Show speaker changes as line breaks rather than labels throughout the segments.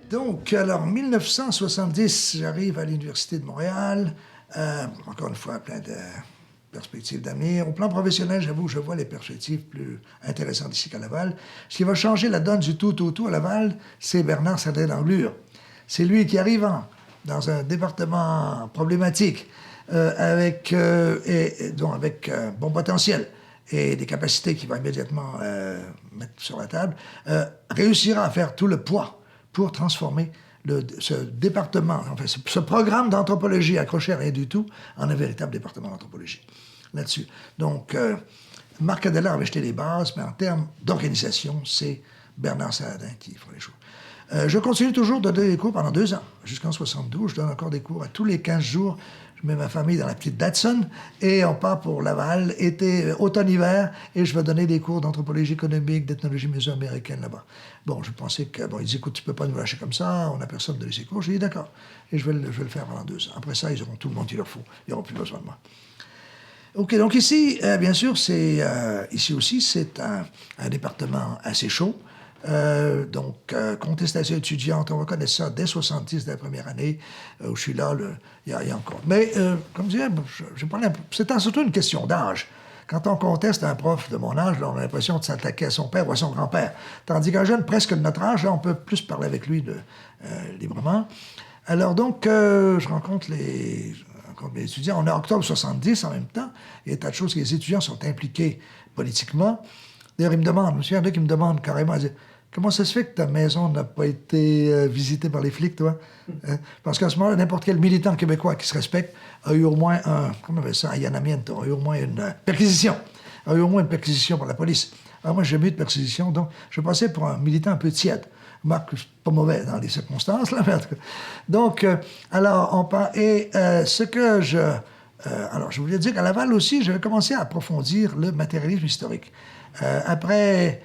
Donc, alors, 1970, j'arrive à l'Université de Montréal. Encore une fois, plein de perspectives d'avenir. Au plan professionnel, j'avoue, je vois les perspectives plus intéressantes ici qu'à Laval. Ce qui va changer la donne du tout au tout à Laval, c'est Bernard Sadin-Langlure. C'est lui qui arrive dans un département problématique, avec bon potentiel et des capacités qu'il va immédiatement mettre sur la table, réussira à faire tout le poids pour transformer ce département, enfin ce programme d'anthropologie accroché à rien du tout, en un véritable département d'anthropologie. Là-dessus. Donc, Marc Adela avait jeté les bases, mais en termes d'organisation, c'est Bernard Saladin qui fera les choses. Je continue toujours de donner des cours pendant 2 ans. Jusqu'en 72, je donne encore des cours à tous les 15 jours. Je mets ma famille dans la petite Datsun et on part pour Laval, automne-hiver, et je vais donner des cours d'anthropologie économique, d'ethnologie mésoaméricaine là-bas. Bon, je pensais que, ils disent, écoute, tu peux pas nous lâcher comme ça, on n'a personne de donner ces cours. J'ai dit, d'accord, et je vais le faire pendant 2 ans. Après ça, ils auront tout le monde qu'il leur faut. Ils n'auront plus besoin de moi. OK, donc ici, bien sûr, ici aussi, c'est un département assez chaud. Contestation étudiante, on va connaître ça dès 70, dès la première année, où je suis là, il y a encore. Mais, comme je disais, c'est surtout une question d'âge. Quand on conteste un prof de mon âge, là, on a l'impression de s'attaquer à son père ou à son grand-père. Tandis qu'un jeune presque de notre âge, là, on peut plus parler avec lui librement. Alors donc, je rencontre mes étudiants. On est en octobre 70 en même temps. Il y a des tas de choses que les étudiants sont impliqués politiquement. D'ailleurs, il y en a qui me demandent carrément, comment ça se fait que ta maison n'a pas été visitée par les flics, toi? Parce qu'à ce moment-là, n'importe quel militant québécois qui se respecte a eu au moins un allanamiento, a eu au moins une perquisition. A eu au moins une perquisition par la police. Alors moi, j'ai jamais eu de perquisition, donc je passais pour un militant un peu tiède. Marc, pas mauvais dans les circonstances, là, mais en tout cas. Donc, alors, on parle. Et ce que alors, je voulais dire qu'à Laval aussi, j'avais commencé à approfondir le matérialisme historique. Après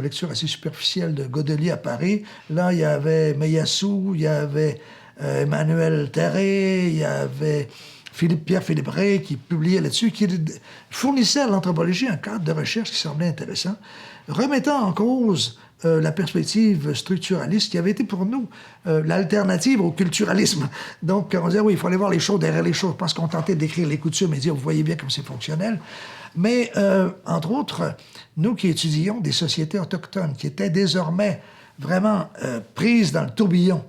lecture assez superficielle de Godelier à Paris, là, il y avait Meyassou, il y avait Emmanuel Terré, il y avait Pierre Philippe Ray qui publiait là-dessus, qui fournissait à l'anthropologie un cadre de recherche qui semblait intéressant, remettant en cause la perspective structuraliste qui avait été pour nous l'alternative au culturalisme. Donc, on disait, oui, il faut aller voir les choses derrière les choses, pas se contenter d'écrire les coutumes et dire, vous voyez bien comme c'est fonctionnel. Mais, entre autres, nous qui étudions des sociétés autochtones, qui étaient désormais vraiment prises dans le tourbillon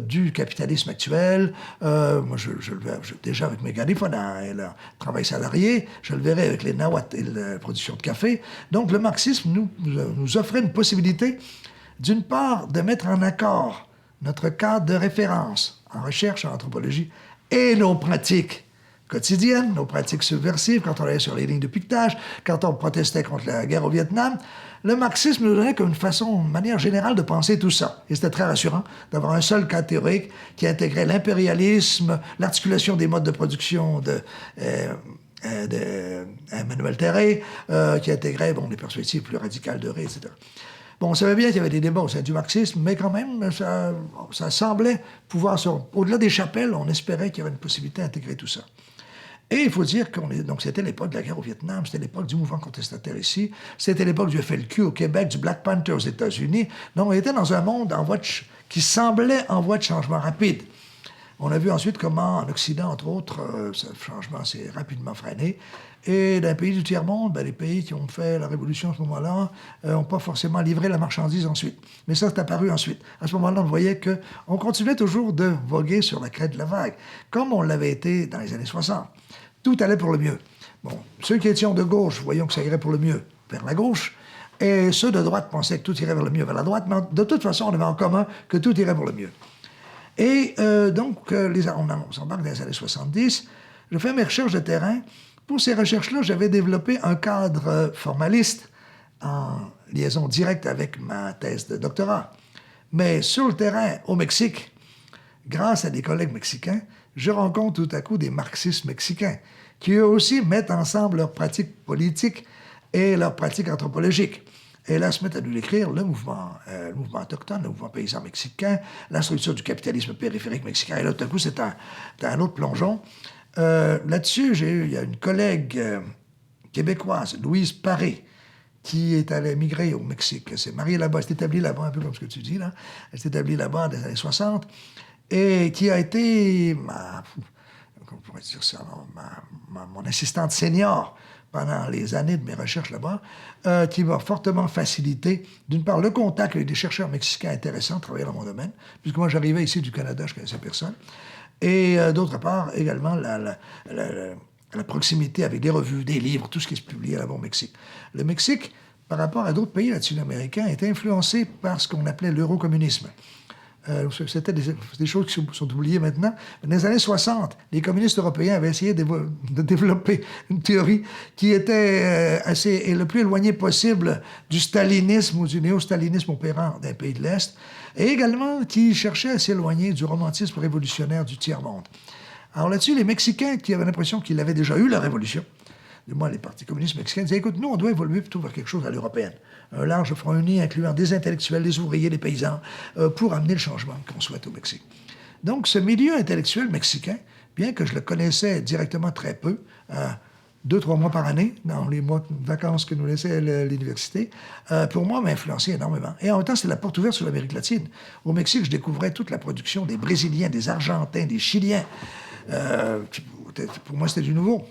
du capitalisme actuel. Moi, je le verrai déjà avec Megalifona et leur travail salarié. Je le verrai avec les Nahuatl et la production de café. Donc, le marxisme nous offrait une possibilité, d'une part, de mettre en accord notre cadre de référence en recherche, en anthropologie, et nos pratiques quotidiennes, nos pratiques subversives, quand on allait sur les lignes de piquetage, quand on protestait contre la guerre au Vietnam. Le marxisme nous donnait comme une manière générale de penser tout ça. Et c'était très rassurant d'avoir un seul cadre théorique qui intégrait l'impérialisme, l'articulation des modes de production de Emmanuel Terré, qui intégrait les perspectives plus radicales de Ray, etc. Bon, on savait bien qu'il y avait des débats au sein du marxisme, mais quand même, ça semblait pouvoir... Au-delà des chapelles, on espérait qu'il y avait une possibilité d'intégrer tout ça. Et il faut dire donc c'était l'époque de la guerre au Vietnam, c'était l'époque du mouvement contestataire ici, c'était l'époque du FLQ au Québec, du Black Panther aux États-Unis. Donc on était dans un monde qui semblait en voie de changement rapide. On a vu ensuite comment, en Occident, entre autres, ce changement s'est rapidement freiné. Et dans les pays du tiers-monde, les pays qui ont fait la révolution à ce moment-là n'ont pas forcément livré la marchandise ensuite. Mais ça, c'est apparu ensuite. À ce moment-là, on voyait qu'on continuait toujours de voguer sur la crête de la vague, comme on l'avait été dans les années 60. Tout allait pour le mieux. Bon, ceux qui étions de gauche, voyons que ça irait pour le mieux vers la gauche, et ceux de droite pensaient que tout irait vers le mieux vers la droite, mais de toute façon, on avait en commun que tout irait pour le mieux. Et on s'embarque dans les années 70, je fais mes recherches de terrain. Pour ces recherches-là, j'avais développé un cadre formaliste en liaison directe avec ma thèse de doctorat. Mais sur le terrain, au Mexique, grâce à des collègues mexicains, je rencontre tout à coup des marxistes mexicains qui eux aussi mettent ensemble leurs pratiques politiques et leurs pratiques anthropologiques. Et là, se mettent à nous décrire le mouvement autochtone, le mouvement paysan mexicain, la structure du capitalisme périphérique mexicain. Et là, tout à coup, c'est un autre plongeon. Là-dessus, il y a une collègue québécoise, Louise Paré, qui est allée migrer au Mexique. Elle s'est mariée là-bas, elle s'est établie là-bas, un peu comme ce que tu dis, là. Elle s'est établie là-bas dans les années 60, et qui a été, comment je pourrais dire ça, mon assistante senior pendant les années de mes recherches là-bas, qui m'a fortement facilité, d'une part, le contact avec des chercheurs mexicains intéressants, travaillant dans mon domaine, puisque moi, j'arrivais ici du Canada, je ne connaissais personne, et d'autre part, également, la proximité avec des revues, des livres, tout ce qui se publiait là-bas au Mexique. Le Mexique, par rapport à d'autres pays latino-américains, est influencé par ce qu'on appelait l'eurocommunisme. C'était des choses qui sont oubliées maintenant. Dans les années 60, les communistes européens avaient essayé de développer une théorie qui était le plus éloignée possible du stalinisme ou du néo-stalinisme opérant d'un pays de l'Est, et également qui cherchait à s'éloigner du romantisme révolutionnaire du tiers-monde. Alors là-dessus, les Mexicains qui avaient l'impression qu'ils avaient déjà eu la révolution, du moins les partis communistes mexicains, disaient, écoute, nous, on doit évoluer plutôt vers quelque chose à l'européenne. Un large front uni incluant des intellectuels, des ouvriers, des paysans, pour amener le changement qu'on souhaite au Mexique. Donc, ce milieu intellectuel mexicain, bien que je le connaissais directement très peu, 2-3 mois par année, dans les mois de vacances que nous laissait l'université, pour moi, m'a influencé énormément. Et en même temps, c'était la porte ouverte sur l'Amérique latine. Au Mexique, je découvrais toute la production des Brésiliens, des Argentins, des Chiliens. Pour moi, c'était du nouveau.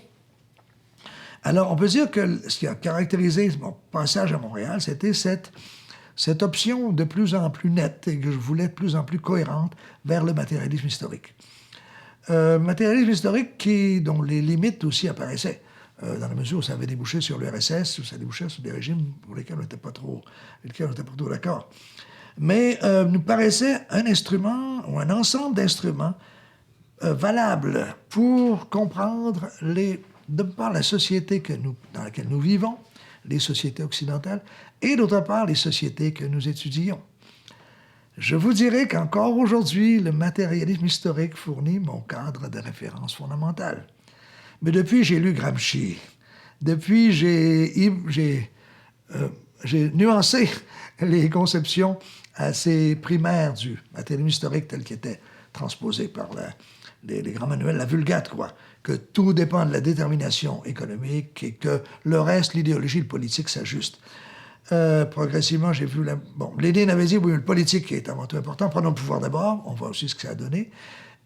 Alors, on peut dire que ce qui a caractérisé mon passage à Montréal, c'était cette option de plus en plus nette et que je voulais de plus en plus cohérente vers le matérialisme historique. Matérialisme historique dont les limites aussi apparaissaient, dans la mesure où ça avait débouché sur l'URSS, où ça débouchait sur des régimes pour lesquels on n'était pas trop d'accord. Mais nous paraissait un instrument ou un ensemble d'instruments valables pour comprendre de par la société dans laquelle nous vivons, les sociétés occidentales, et d'autre part les sociétés que nous étudions. Je vous dirais qu'encore aujourd'hui, le matérialisme historique fournit mon cadre de référence fondamentale. Mais depuis, j'ai lu Gramsci. Depuis, j'ai nuancé les conceptions assez primaires du matérialisme historique tel qu'il était transposé par les grands manuels, la Vulgate, quoi, que tout dépend de la détermination économique et que le reste, l'idéologie, le politique s'ajuste. Progressivement, j'ai vu... Lénine avait dit, oui, le politique est avant tout important, prenons le pouvoir d'abord, on voit aussi ce que ça a donné.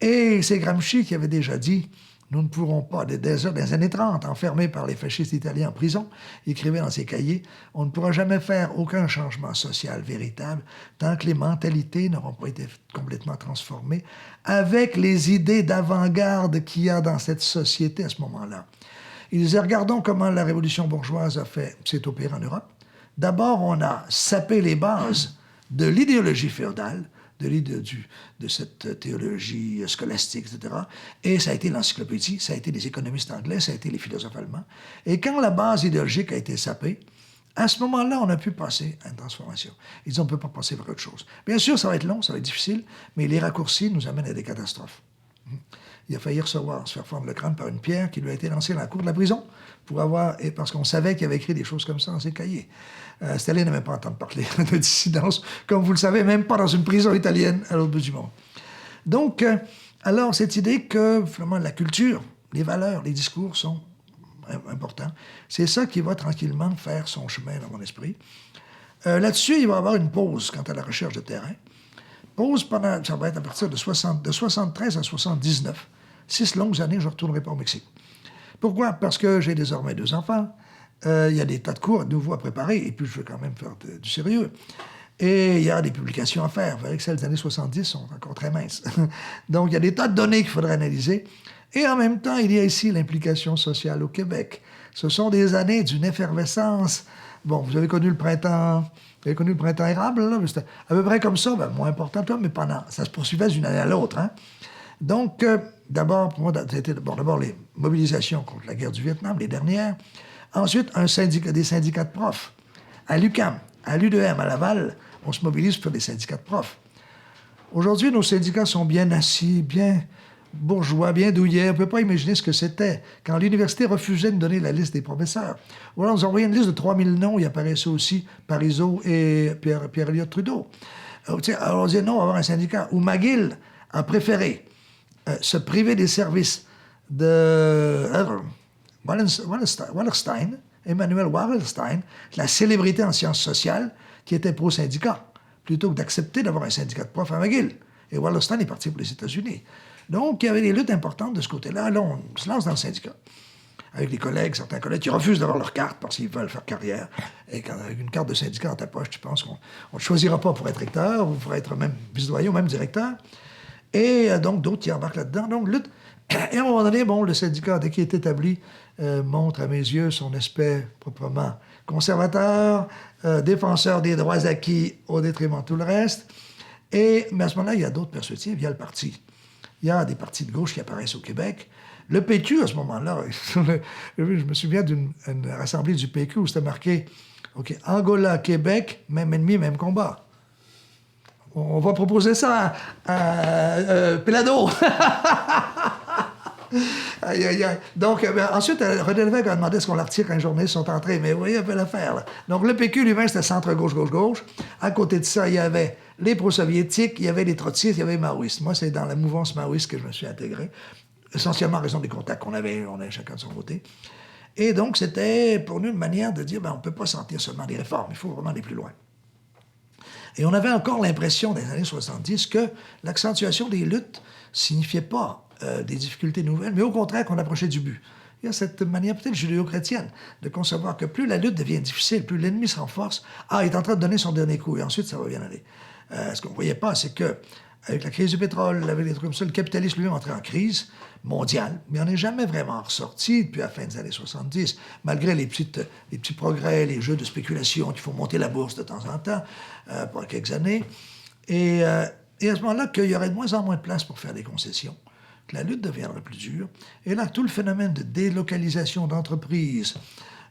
Et c'est Gramsci qui avait déjà dit, nous ne pourrons pas, dans les années 30, enfermés par les fascistes italiens en prison, il écrivait dans ses cahiers, on ne pourra jamais faire aucun changement social véritable tant que les mentalités n'auront pas été complètement transformées avec les idées d'avant-garde qu'il y a dans cette société à ce moment-là. Il disait, regardons comment la révolution bourgeoise s'est opérée en Europe. D'abord, on a sapé les bases de l'idéologie féodale, de cette théologie scolastique, etc. Et ça a été l'encyclopédie, ça a été les économistes anglais, ça a été les philosophes allemands. Et quand la base idéologique a été sapée, à ce moment-là, on a pu passer à une transformation. Ils disent, on ne peut pas passer vers autre chose. Bien sûr, ça va être long, ça va être difficile, mais les raccourcis nous amènent à des catastrophes. Il a failli se faire fendre le crâne par une pierre qui lui a été lancée dans la cour de la prison parce qu'on savait qu'il avait écrit des choses comme ça dans ses cahiers. Staline n'aimait pas entendre parler de dissidence, comme vous le savez, même pas dans une prison italienne à l'autre bout du monde. Donc, alors, cette idée que, vraiment, la culture, les valeurs, les discours sont importants, c'est ça qui va tranquillement faire son chemin dans mon esprit. Là-dessus, il va y avoir une pause quant à la recherche de terrain. Pause ça va être à partir de 73 à 79. 6 longues années, je ne retournerai pas au Mexique. Pourquoi? Parce que j'ai désormais 2 enfants. Il y a des tas de cours nouveaux à préparer, et puis je veux quand même faire du sérieux. Et il y a des publications à faire. Vous voyez que celles des années 70 sont encore très minces. Donc, il y a des tas de données qu'il faudrait analyser. Et en même temps, il y a ici l'implication sociale au Québec. Ce sont des années d'une effervescence. Bon, vous avez connu le printemps... Vous avez connu le printemps érable, là? C'était à peu près comme ça, moins important, mais ça se poursuivait d'une année à l'autre. Hein? Donc, d'abord, pour moi, c'était d'abord les mobilisations contre la guerre du Vietnam, les dernières. Ensuite, des syndicats de profs. À l'UQAM, à l'UDM, à Laval, on se mobilise pour des syndicats de profs. Aujourd'hui, nos syndicats sont bien assis, bien bourgeois, bien douillet. On ne peut pas imaginer ce que c'était quand l'université refusait de donner la liste des professeurs. Ou alors, on nous envoyait une liste de 3000 noms, il apparaissait aussi Parizeau et Pierre-Éliott Trudeau. Alors, on disait non, on va avoir un syndicat. Ou McGill a préféré se priver des services de Wallerstein, Emmanuel Wallerstein, la célébrité en sciences sociales, qui était pro-syndicat, plutôt que d'accepter d'avoir un syndicat de profs à McGill. Et Wallerstein est parti pour les États-Unis. Donc, il y avait des luttes importantes de ce côté-là. Là, on se lance dans le syndicat. Avec les collègues, certains collègues qui refusent d'avoir leur carte parce qu'ils veulent faire carrière. Et quand avec une carte de syndicat dans ta poche, tu penses qu'on ne te choisira pas pour être recteur ou pour être même vice-doyen ou même directeur. Et donc, d'autres qui embarquent là-dedans. Donc, lutte. Et à un moment donné, bon, le syndicat, dès qu'il est établi, montre à mes yeux son aspect proprement conservateur, défenseur des droits acquis au détriment de tout le reste. Mais à ce moment-là, il y a d'autres perspectives. Il y a le parti. Il y a des partis de gauche qui apparaissent au Québec. Le PQ, à ce moment-là, je me souviens d'une assemblée du PQ où c'était marqué OK, Angola, Québec, même ennemi, même combat. On va proposer ça à Pelado. Aïe, aïe, aïe. Donc, ensuite, René Lévesque a demandé ce qu'on la retire quand les journalistes sont entrés. Mais vous voyez un peu l'affaire, là. Donc, le PQ lui-même, c'était centre-gauche, gauche-gauche. À côté de ça, il y avait les pro-soviétiques, il y avait les trotskistes, il y avait les maoïstes. Moi, c'est dans la mouvance maoïste que je me suis intégré. Essentiellement en raison des contacts qu'on avait. On avait chacun de son côté. Et donc, c'était pour nous une manière de dire, on ne peut pas sentir seulement des réformes. Il faut vraiment aller plus loin. Et on avait encore l'impression, dans les années 70, que l'accentuation des luttes signifiait pas des difficultés nouvelles, mais au contraire qu'on approchait du but. Il y a cette manière peut-être judéo-chrétienne de concevoir que plus la lutte devient difficile, plus l'ennemi se renforce, il est en train de donner son dernier coup, et ensuite ça va bien aller. Ce qu'on ne voyait pas, c'est que avec la crise du pétrole, avec des trucs comme ça, le capitalisme lui-même entrait en crise mondiale, mais on n'est jamais vraiment ressorti depuis la fin des années 70, malgré les petits progrès, les jeux de spéculation qu'il faut monter la bourse de temps en temps, pour quelques années. Et à ce moment-là, qu'il y aurait de moins en moins de place pour faire des concessions, que la lutte deviendrait plus dure. Et là, tout le phénomène de délocalisation d'entreprises,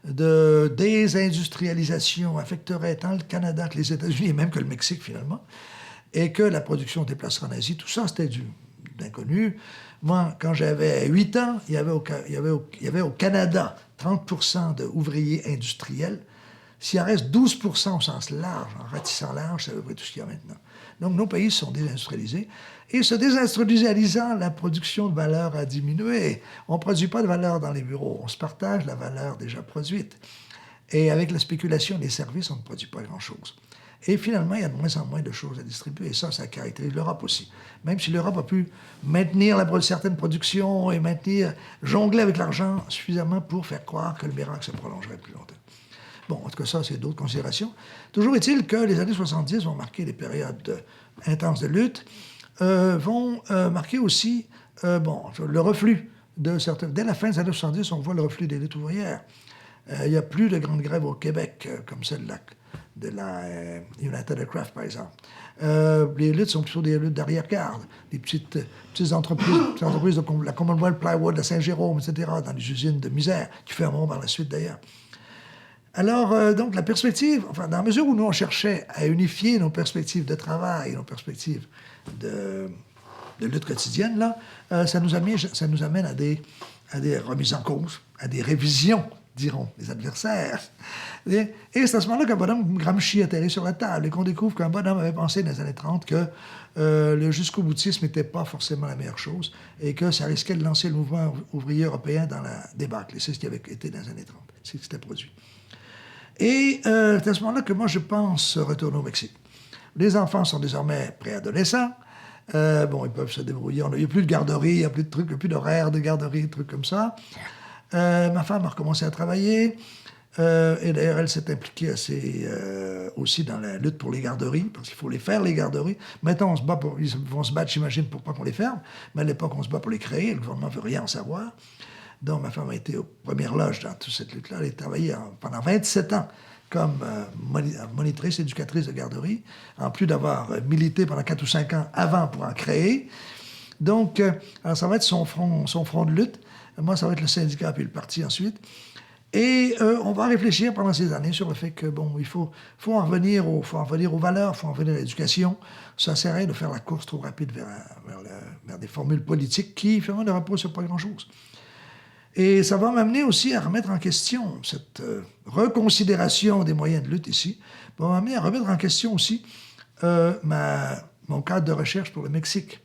de désindustrialisation affecterait tant le Canada que les États-Unis et même que le Mexique, finalement, et que la production déplacerait en Asie. Tout ça, c'était d'inconnu. Moi, quand j'avais 8 ans, il y avait au Canada 30% d'ouvriers industriels. S'il en reste 12% au sens large, en ratissant large, c'est à peu près tout ce qu'il y a maintenant. Donc, nos pays se sont désindustrialisés. Et se désindustrialisant, la production de valeur a diminué. On ne produit pas de valeur dans les bureaux. On se partage la valeur déjà produite. Et avec la spéculation des services, on ne produit pas grand-chose. Et finalement, il y a de moins en moins de choses à distribuer. Et ça caractérise l'Europe aussi. Même si l'Europe a pu maintenir certaines productions et jongler avec l'argent suffisamment pour faire croire que le miracle se prolongerait plus longtemps. Bon, en tout cas, ça, c'est d'autres considérations. Toujours est-il que les années 70 vont marquer des périodes intenses de lutte, vont marquer aussi le reflux de certains... Dès la fin des années 70, on voit le reflux des luttes ouvrières. Il n'y a plus de grandes grèves au Québec, comme celle de la United Aircraft, par exemple. Les luttes sont plutôt des luttes d'arrière-garde, des petites entreprises de la Commonwealth Plywood de Saint-Jérôme, etc., dans les usines de misère, qui fait un moment par la suite, d'ailleurs. Alors, donc, la perspective, dans la mesure où nous, on cherchait à unifier nos perspectives de travail, nos perspectives de lutte quotidienne, là, ça nous amène à des remises en cause, à des révisions, diront les adversaires. Et c'est à ce moment-là qu'un bonhomme, Gramsci, atterrit sur la table et qu'on découvre qu'un bonhomme avait pensé dans les années 30 que le jusqu'au-boutisme n'était pas forcément la meilleure chose et que ça risquait de lancer le mouvement ouvrier européen dans la débâcle. Et c'est ce qui avait été dans les années 30. C'est ce qui s'était produit. Et c'est à ce moment-là que moi, je pense retourner au Mexique. Les enfants sont désormais préadolescents. Ils peuvent se débrouiller. Il n'y a plus de garderie, il n'y a plus de trucs, il n'y a plus d'horaire de garderie, des trucs comme ça. Ma femme a recommencé à travailler. Et d'ailleurs, elle s'est impliquée aussi dans la lutte pour les garderies, parce qu'il faut les faire, les garderies. Maintenant, ils vont se battre, j'imagine, pour pas qu'on les ferme. Mais à l'époque, on se bat pour les créer. Le gouvernement ne veut rien en savoir. Donc, ma femme a été aux premières loges dans toute cette lutte-là. Elle a travaillé pendant 27 ans comme monitrice, éducatrice de garderie, en plus d'avoir milité pendant 4 ou 5 ans avant pour en créer. Donc, alors ça va être son front de lutte. Moi, ça va être le syndicat puis le parti ensuite. Et on va réfléchir pendant ces années sur le fait que, bon, faut en revenir aux valeurs, il faut en revenir à l'éducation. Ça sert à rien de faire la course trop rapide vers des formules politiques qui, finalement, ne reposent sur pas grand-chose. Et ça va m'amener aussi à remettre en question cette reconsidération des moyens de lutte ici, va m'amener à remettre en question aussi mon cadre de recherche pour le Mexique.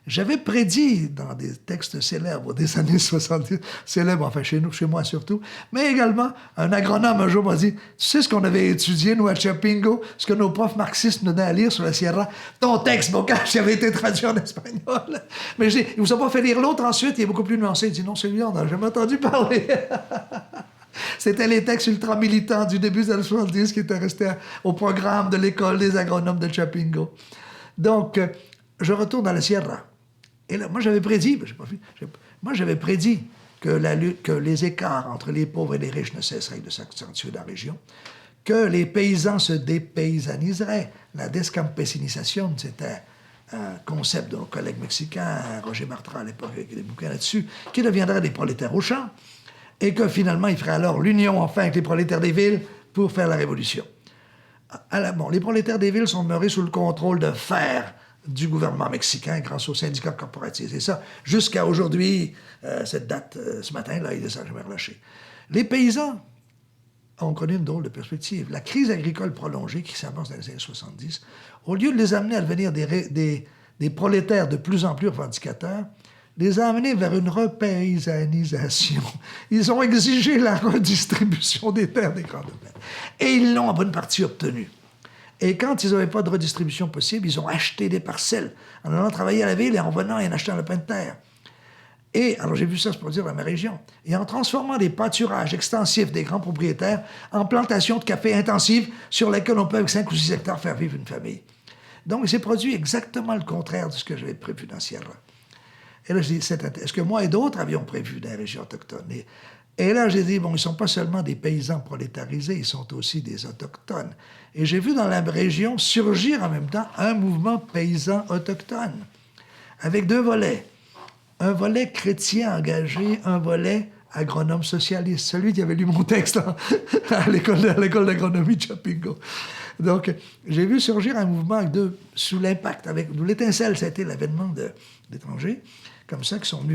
J'avais prédit dans des textes célèbres des années 70, célèbres, enfin chez nous, chez moi surtout, mais également, un agronome un jour m'a dit, tu sais ce qu'on avait étudié, nous, à Chapingo, ce que nos profs marxistes nous donnaient à lire sur la Sierra? Ton texte, mon gars, il avait été traduit en espagnol. Mais je dis, il vous a pas fait lire l'autre ensuite, il est beaucoup plus nuancé. Il dit, non, celui-là, on n'a jamais entendu parler. C'était les textes ultra-militants du début des années 70 qui étaient restés au programme de l'école des agronomes de Chapingo. Donc, je retourne dans la Sierra. Et là, moi, j'avais prédit, que les écarts entre les pauvres et les riches ne cesseraient de s'accentuer dans la région, que les paysans se dépaysaniseraient. La descampesinisation, c'était un concept de nos collègues mexicains, Roger Bartra à l'époque, avec des bouquins là-dessus, qui deviendraient des prolétaires au champ, et que finalement, ils feraient alors l'union, enfin, avec les prolétaires des villes pour faire la révolution. Bon, les prolétaires des villes sont demeurés sous le contrôle de fer du gouvernement mexicain grâce aux syndicats corporatistes. Et ça, jusqu'à aujourd'hui, cette date, ce matin-là, il ne les a jamais relâchés. Les paysans ont connu une drôle de perspective. La crise agricole prolongée qui s'avance dans les années 70, au lieu de les amener à devenir des prolétaires de plus en plus revendicateurs, les a amenés vers une repaysanisation. Ils ont exigé la redistribution des terres des grands domaines. Et ils l'ont en bonne partie obtenue. Et quand ils n'avaient pas de redistribution possible, ils ont acheté des parcelles en allant travailler à la ville et en revenant et en achetant un lopin de terre. Et, alors j'ai vu ça se produire dans ma région, et en transformant des pâturages extensifs des grands propriétaires en plantations de café intensives sur lesquelles on peut, avec 5 ou 6 hectares, faire vivre une famille. Donc, il s'est produit exactement le contraire de ce que j'avais prévu dans Sierra. Et là, je dis, est-ce que moi et d'autres avions prévu dans les régions autochtones? Et là, j'ai dit, bon, ils ne sont pas seulement des paysans prolétarisés, ils sont aussi des autochtones. Et j'ai vu dans la région surgir en même temps un mouvement paysan autochtone, avec 2 volets. Un volet chrétien engagé, un volet agronome socialiste, celui qui avait lu mon texte à l'école d'agronomie de Chapingo. Donc, j'ai vu surgir un mouvement sous l'impact, d'où l'étincelle, ça a été l'avènement d'étrangers, comme ça, qui sont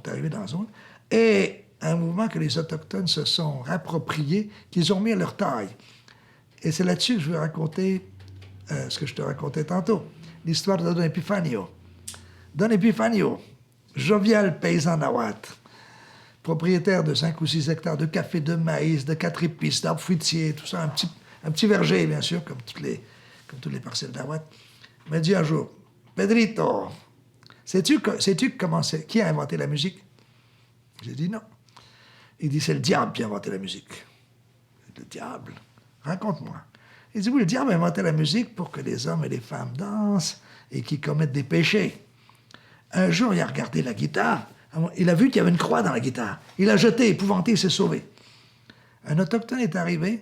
arrivés dans la zone, et un mouvement que les Autochtones se sont rappropriés, qu'ils ont mis à leur taille. Et c'est là-dessus que je veux raconter ce que je te racontais tantôt, l'histoire de Don Epifanio. Don Epifanio, jovial paysan nahuatl, propriétaire de 5 ou 6 hectares de café, de maïs, de 4 épices, d'arbres fruitiers, tout ça, un petit verger, bien sûr, comme toutes les parcelles nahuatl, m'a dit un jour, « Pedrito, sais-tu qui a inventé la musique? » J'ai dit « Non. » Il dit « C'est le diable qui a inventé la musique. » Le diable? Raconte-moi. Il dit « Oui, le diable a inventé la musique pour que les hommes et les femmes dansent et qu'ils commettent des péchés. » Un jour, il a regardé la guitare. Il a vu qu'il y avait une croix dans la guitare. Il a jeté, épouvanté, il s'est sauvé. Un autochtone est arrivé,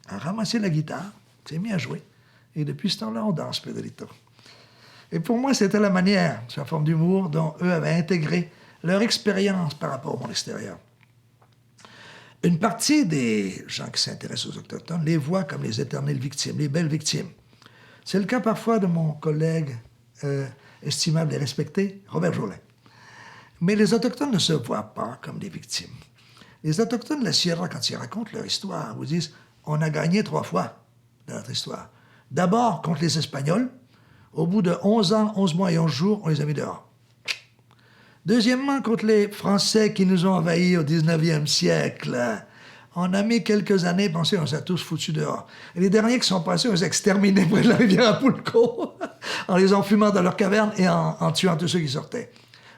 a ramassé la guitare, s'est mis à jouer. Et depuis ce temps-là, on danse, Pedrito. Et pour moi, c'était la manière, c'est la forme d'humour, dont eux avaient intégré leur expérience par rapport au monde extérieur. Une partie des gens qui s'intéressent aux Autochtones les voient comme les éternelles victimes, les belles victimes. C'est le cas parfois de mon collègue estimable et respecté, Robert Jolin. Mais les Autochtones ne se voient pas comme des victimes. Les Autochtones de la Sierra, quand ils racontent leur histoire, vous disent « On a gagné 3 fois dans notre histoire. D'abord contre les Espagnols. Au bout de 11 ans, 11 mois et 11 jours, on les a mis dehors. Deuxièmement, contre les Français qui nous ont envahis au 19e siècle. On a mis quelques années, pensez, on s'est tous foutus dehors. Et les derniers qui sont passés, on les a exterminés près de la rivière Apulco, en les enfumant dans leurs cavernes et en tuant tous ceux qui sortaient.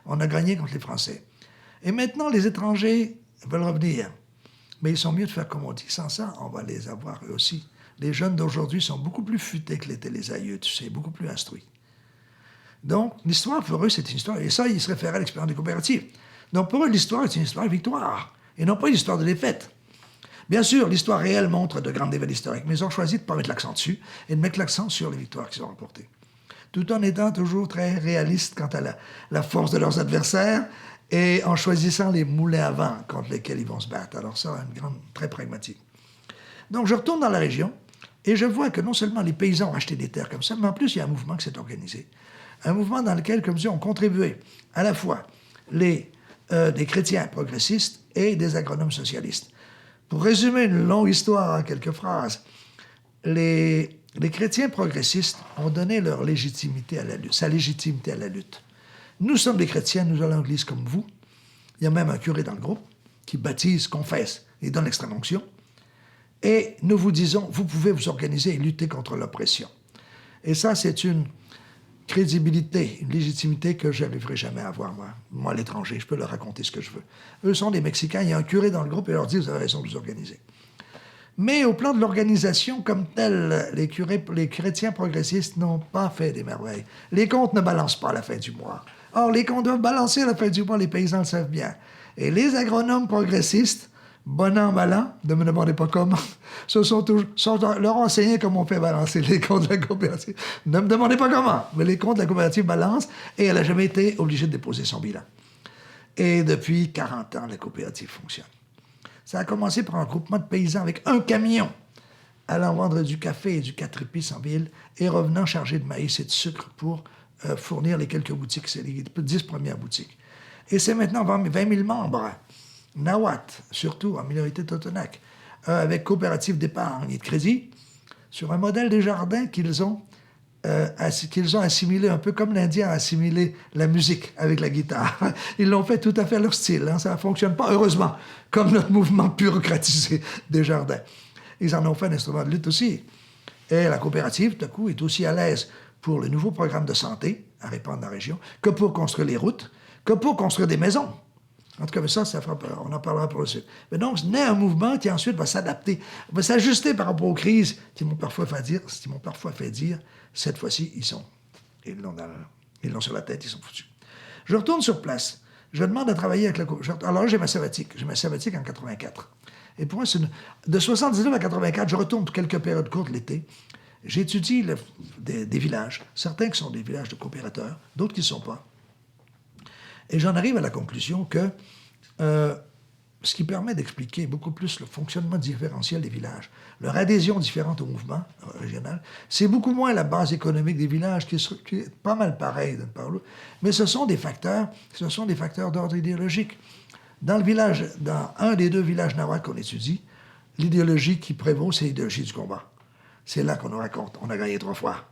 On a gagné contre les Français. Et maintenant, les étrangers veulent revenir. Mais ils sont mieux de faire comme on dit. Sans ça, on va les avoir eux aussi. Les jeunes d'aujourd'hui sont beaucoup plus futés que l'étaient les aïeux, tu sais, beaucoup plus instruits. Donc, l'histoire, pour eux, c'est une histoire. Et ça, ils se réfèrent à l'expérience des coopératives. Donc, pour eux, l'histoire est une histoire de victoire, et non pas une histoire de défaite. Bien sûr, l'histoire réelle montre de grandes défaites historiques, mais ils ont choisi de ne pas mettre l'accent dessus et de mettre l'accent sur les victoires qu'ils ont remportées. tout en étant toujours très réalistes quant à la force de leurs adversaires et en choisissant les moulins à vent contre lesquels ils vont se battre. Alors ça, très pragmatique. Donc je retourne dans la région et je vois que non seulement les paysans ont acheté des terres comme ça, mais en plus il y a un mouvement qui s'est organisé. Un mouvement dans lequel, comme je dis, ont contribué à la fois des chrétiens progressistes et des agronomes socialistes. Pour résumer une longue histoire en quelques phrases, les chrétiens progressistes ont donné leur légitimité à la lutte, sa légitimité à la lutte. Nous sommes des chrétiens, nous allons à l'église comme vous. Il y a même un curé dans le groupe qui baptise, confesse et donne l'extrême-onction. Et nous vous disons, vous pouvez vous organiser et lutter contre l'oppression. Et ça, c'est une crédibilité, une légitimité que je n'arriverai jamais à avoir, moi, à l'étranger. Je peux leur raconter ce que je veux. Eux sont des Mexicains, il y a un curé dans le groupe et leur dit, vous avez raison de vous organiser. Mais au plan de l'organisation comme tel, les chrétiens progressistes n'ont pas fait des merveilles. Les comptes ne balancent pas à la fin du mois. Or, les comptes doivent balancer à la fin du mois, les paysans le savent bien. Et les agronomes progressistes, bon an, mal an, ne me demandez pas comment, leur ont enseigné comment on fait balancer les comptes de la coopérative. Ne me demandez pas comment, mais les comptes de la coopérative balancent et elle n'a jamais été obligée de déposer son bilan. Et depuis 40 ans, la coopérative fonctionne. Ça a commencé par un groupement de paysans avec un camion allant vendre du café et du 4 épices en ville et revenant chargé de maïs et de sucre pour fournir les quelques boutiques, c'est les 10 premières boutiques. Et c'est maintenant 20 000 membres. Nahuatl, surtout en minorité Totonac, avec coopérative d'épargne et de crédit, sur un modèle des jardins qu'ils ont assimilé un peu comme l'Indien a assimilé la musique avec la guitare. Ils l'ont fait tout à fait à leur style. Hein. Ça ne fonctionne pas, heureusement, comme notre mouvement bureaucratisé des jardins. Ils en ont fait un instrument de lutte aussi. Et la coopérative, tout à coup, est aussi à l'aise pour le nouveau programme de santé à répandre dans la région que pour construire les routes, que pour construire des maisons. En tout cas, mais ça fera peur. On en parlera pour le suite. Mais donc, naît un mouvement qui ensuite va s'adapter, va s'ajuster par rapport aux crises qui m'ont parfois fait dire, cette fois-ci, ils l'ont sur la tête, ils sont foutus. Je retourne sur place. Je demande à travailler avec la coopérative. Alors là, j'ai ma sabbatique. J'ai ma sabbatique en 84. Et pour moi, de 79 à 84, je retourne pour quelques périodes courtes l'été. J'étudie des villages, certains qui sont des villages de coopérateurs, d'autres qui ne sont pas. Et j'en arrive à la conclusion que ce qui permet d'expliquer beaucoup plus le fonctionnement différentiel des villages, leur adhésion différente au mouvement régional, c'est beaucoup moins la base économique des villages, qui est pas mal pareil d'une part ou l'autre, mais ce sont des facteurs d'ordre idéologique. Dans un des 2 villages nahuatl qu'on étudie, l'idéologie qui prévaut, c'est l'idéologie du combat. C'est là qu'on nous raconte, on a gagné 3 fois,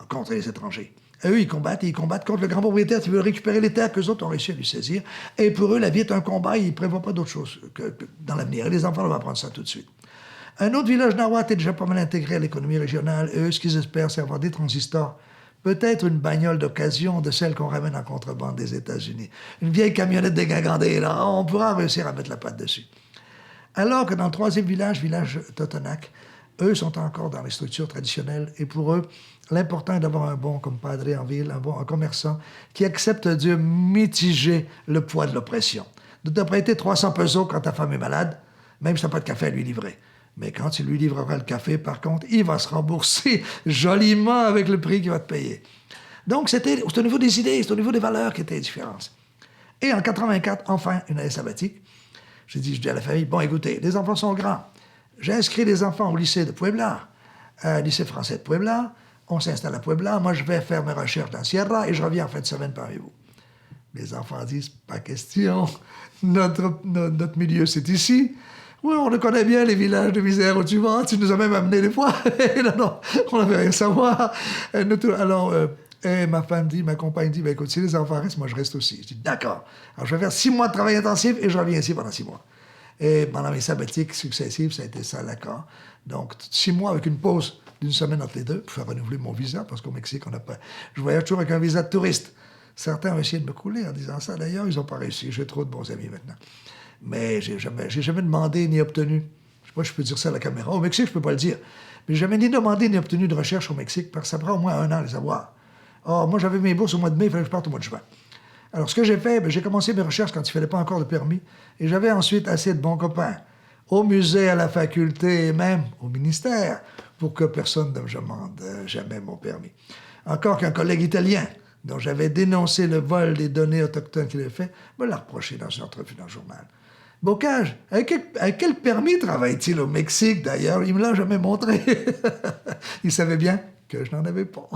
contre les étrangers. Et eux, ils combattent contre le grand propriétaire qui veut récupérer les terres qu'eux autres ont réussi à lui saisir. Et pour eux, la vie est un combat, ils ne prévoient pas d'autre chose que dans l'avenir. Et les enfants vont apprendre ça tout de suite. Un autre village nahuatl est déjà pas mal intégré à l'économie régionale. Et eux, ce qu'ils espèrent, c'est avoir des transistors, peut-être une bagnole d'occasion de celle qu'on ramène en contrebande des États-Unis. Une vieille camionnette dégingandée, là, on pourra réussir à mettre la patte dessus. Alors que dans le 3e village Totonac, eux sont encore dans les structures traditionnelles. Et pour eux, l'important est d'avoir un bon compadre en ville, un commerçant qui accepte de mitiger le poids de l'oppression. De te prêter 300 pesos quand ta femme est malade, même si tu n'as pas de café à lui livrer. Mais quand tu lui livreras le café, par contre, il va se rembourser joliment avec le prix qu'il va te payer. Donc, c'est au niveau des idées, c'est au niveau des valeurs qui était la différence. Et en 84, enfin, une année sabbatique, je dis à la famille, bon, écoutez, les enfants sont grands. J'ai inscrit les enfants au lycée de Puebla, lycée français de Puebla. On s'installe à Puebla. Moi, je vais faire mes recherches dans Sierra et je reviens en fin de semaine parmi vous. Les enfants disent, pas question. Notre milieu, c'est ici. Oui, on le connaît bien, les villages de misère où tu vas. Tu nous as même amenés des fois. non, on n'avait rien à savoir. Alors, ma compagne dit, ben, écoute, si les enfants restent, moi, je reste aussi. Je dis, d'accord. Alors, je vais faire 6 mois de travail intensif et je reviens ici pendant 6 mois. Et pendant mes sabbatiques successives, ça a été ça, l'accord. Donc, 6 mois avec une pause d'1 semaine entre les 2 pour faire renouveler mon visa, parce qu'au Mexique, on n'a pas... Je voyage toujours avec un visa de touriste. Certains ont essayé de me couler en disant ça. D'ailleurs, ils n'ont pas réussi. J'ai trop de bons amis maintenant. Mais j'ai jamais demandé ni obtenu. Je sais pas si je peux dire ça à la caméra. Au Mexique, je peux pas le dire. Mais j'ai jamais ni demandé ni obtenu de recherche au Mexique, parce que ça prend au moins 1 an à les avoir. Or, moi, j'avais mes bourses au mois de mai, il fallait que je parte au mois de juin. Alors, ce que j'ai fait, j'ai commencé mes recherches quand il ne fallait pas encore de permis, et j'avais ensuite assez de bons copains, au musée, à la faculté et même au ministère, pour que personne ne me demande jamais mon permis. Encore qu'un collègue italien, dont j'avais dénoncé le vol des données autochtones qu'il avait fait, me l'a reproché dans une entrevue dans le journal. Bocage, avec quel permis travaille-t-il au Mexique, d'ailleurs? Il ne me l'a jamais montré. Il savait bien que je n'en avais pas.